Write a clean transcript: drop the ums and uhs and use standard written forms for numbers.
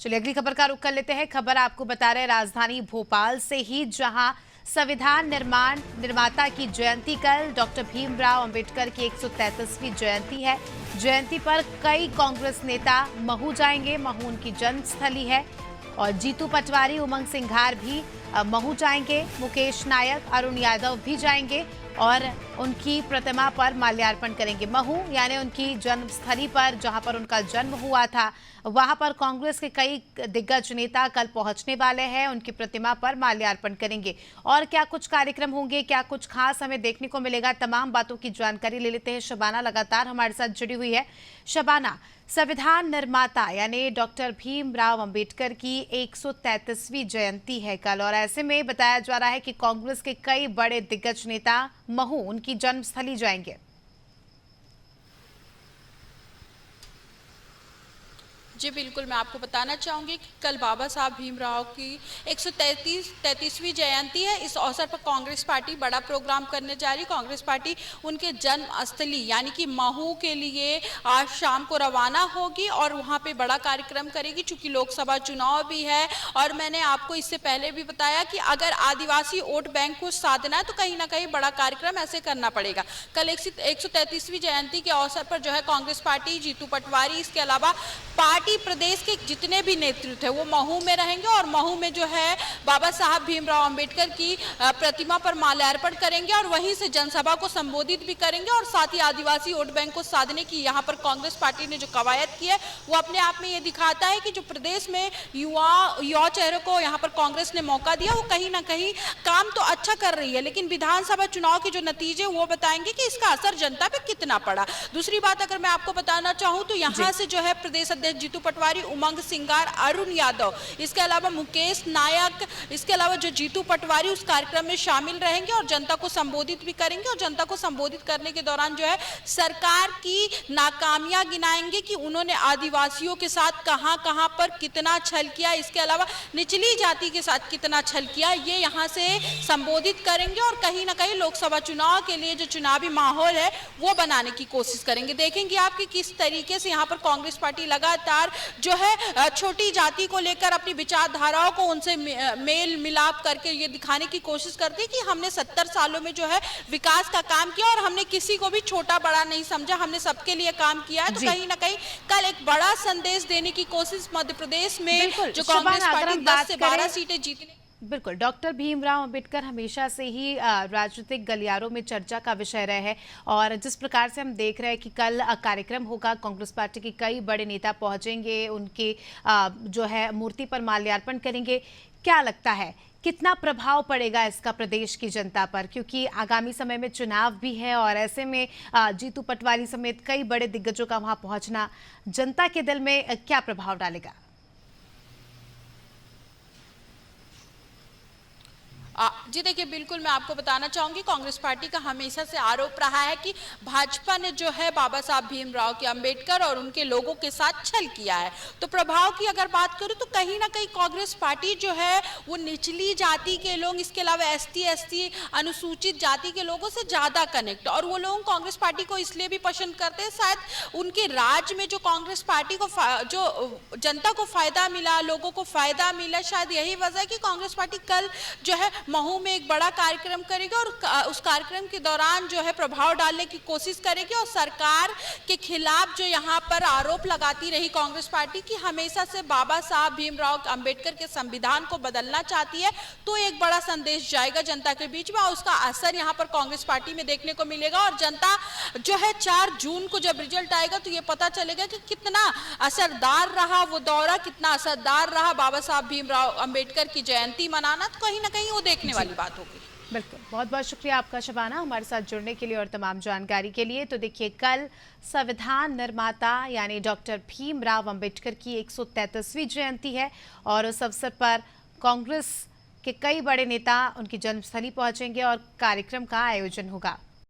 चलिए अगली खबर का रुख कर लेते हैं। खबर आपको बता रहे राजधानी भोपाल से ही, जहां संविधान निर्माता की जयंती कल डॉक्टर भीमराव अंबेडकर की 133वीं जयंती है। जयंती पर कई कांग्रेस नेता महू जाएंगे। महू उनकी जन्मस्थली है और जीतू पटवारी, उमंग सिंघार भी महू जाएंगे। मुकेश नायक, अरुण यादव भी जाएंगे और उनकी प्रतिमा पर माल्यार्पण करेंगे। महू यानी उनकी जन्मस्थली पर, जहां पर उनका जन्म हुआ था, वहां पर कांग्रेस के कई दिग्गज नेता कल पहुंचने वाले हैं। उनकी प्रतिमा पर माल्यार्पण करेंगे। और क्या कुछ कार्यक्रम होंगे, क्या कुछ खास हमें देखने को मिलेगा, तमाम बातों की जानकारी ले लेते हैं। शबाना लगातार हमारे साथ जुड़ी हुई है। शबाना, संविधान निर्माता यानी डॉक्टर भीमराव अंबेडकर की 133वीं जयंती है कल, और ऐसे में बताया जा रहा है कि कांग्रेस के कई बड़े दिग्गज नेता महू उनकी जन्मस्थली जाएंगे। जी बिल्कुल, मैं आपको बताना चाहूँगी कि कल बाबा साहब भीमराव की 133वीं जयंती है। इस अवसर पर कांग्रेस पार्टी बड़ा प्रोग्राम करने जा रही है। कांग्रेस पार्टी उनके जन्म स्थली यानी कि महू के लिए आज शाम को रवाना होगी और वहाँ पे बड़ा कार्यक्रम करेगी। चूँकि लोकसभा चुनाव भी है और मैंने आपको इससे पहले भी बताया कि अगर आदिवासी वोट बैंक को साधना है तो कहीं ना कहीं बड़ा कार्यक्रम ऐसे करना पड़ेगा। कल 133वीं जयंती के अवसर पर जो है कांग्रेस पार्टी, जीतू पटवारी, इसके अलावा पार्टी प्रदेश के जितने भी नेतृत्व है वो महू में रहेंगे और महू में जो है बाबा साहब भीमराव अंबेडकर की प्रतिमा पर माल्यार्पण करेंगे और वहीं से जनसभा को संबोधित भी करेंगे। और साथ ही आदिवासी वोट बैंक को साधने की यहाँ पर कांग्रेस पार्टी ने जो कवायद की है वो अपने आप में ये दिखाता है कि जो प्रदेश में युवा चेहरों को यहाँ पर कांग्रेस ने मौका दिया वो कहीं ना कहीं काम तो अच्छा कर रही है, लेकिन विधानसभा चुनाव के जो नतीजे वो बताएंगे कि इसका असर जनता पे कितना पड़ा। दूसरी बात अगर मैं आपको बताना चाहूँ तो यहाँ से जो है प्रदेश अध्यक्ष जीतू पटवारी, उमंग सिंघार, अरुण यादव, इसके अलावा मुकेश नायक, इसके अलावा जो जीतू पटवारी उस कार्यक्रम में शामिल रहेंगे और जनता को संबोधित भी करेंगे। और जनता को संबोधित करने के दौरान जो है सरकार की नाकामियां गिनाएंगे कि उन्होंने आदिवासियों के साथ कहां कहां पर कितना छल किया, इसके अलावा निचली जाति के साथ कितना छल किया, ये यहां से संबोधित करेंगे और कहीं ना कहीं लोकसभा चुनाव के लिए जो चुनावी माहौल है वो बनाने की कोशिश करेंगे। देखेंगे आप कि किस तरीके से यहाँ पर कांग्रेस पार्टी लगातार जो है छोटी जाति को लेकर अपनी विचारधाराओं को उनसे मेल मिलाप करके ये दिखाने की कोशिश करती है कि हमने 70 सालों में जो है विकास का काम किया और हमने किसी को भी छोटा बड़ा नहीं समझा, हमने सबके लिए काम किया है। तो कहीं ना कहीं कल एक बड़ा संदेश देने की कोशिश मध्य प्रदेश में जो कांग्रेस पार्टी 10 से 12 सीटें जीतने। बिल्कुल, डॉक्टर भीमराव अंबेडकर हमेशा से ही राजनीतिक गलियारों में चर्चा का विषय रहे हैं और जिस प्रकार से हम देख रहे हैं कि कल कार्यक्रम होगा, कांग्रेस पार्टी के कई बड़े नेता पहुंचेंगे, उनके जो है मूर्ति पर माल्यार्पण करेंगे। क्या लगता है कितना प्रभाव पड़ेगा इसका प्रदेश की जनता पर, क्योंकि आगामी समय में चुनाव भी है और ऐसे में जीतू पटवारी समेत कई बड़े दिग्गजों का वहां पहुंचना जनता के दिल में क्या प्रभाव डालेगा? जी देखिए, बिल्कुल मैं आपको बताना चाहूंगी कांग्रेस पार्टी का हमेशा से आरोप रहा है कि भाजपा ने जो है बाबा साहब भीमराव के अंबेडकर और उनके लोगों के साथ छल किया है। तो प्रभाव की अगर बात करूं तो कहीं ना कहीं कांग्रेस पार्टी जो है वो निचली जाति के लोग, इसके अलावा एसटी अनुसूचित जाति के लोगों से ज्यादा कनेक्ट, और वो लोग कांग्रेस पार्टी को इसलिए भी पसंद करते हैं, शायद उनके राज में जो कांग्रेस पार्टी को जो जनता को फायदा मिला, लोगों को फायदा मिला, शायद यही वजह है कि कांग्रेस पार्टी कल जो है महू में एक बड़ा कार्यक्रम करेगी और उस कार्यक्रम के दौरान जो है प्रभाव डालने की कोशिश करेगी और सरकार के खिलाफ जो यहाँ पर आरोप लगाती रही कांग्रेस पार्टी की हमेशा से बाबा साहब भीमराव अंबेडकर के संविधान को बदलना चाहती है, तो एक बड़ा संदेश जाएगा जनता के बीच में और उसका असर यहाँ पर कांग्रेस पार्टी में देखने को मिलेगा। और जनता जो है 4 जून को जब रिजल्ट आएगा तो ये पता चलेगा कि कितना असरदार रहा वो दौरा, कितना असरदार रहा बाबा साहब भीमराव अंबेडकर की जयंती मनाना, तो कहीं ना कहीं वो देखने वाली बात होगी। बिल्कुल, बहुत बहुत शुक्रिया आपका शबाना हमारे साथ जुड़ने के लिए और तमाम जानकारी के लिए। तो देखिए, कल संविधान निर्माता यानी डॉक्टर भीमराव अंबेडकर की 133वीं जयंती है और उस अवसर पर कांग्रेस के कई बड़े नेता उनकी जन्मस्थली पहुंचेंगे और कार्यक्रम का आयोजन होगा।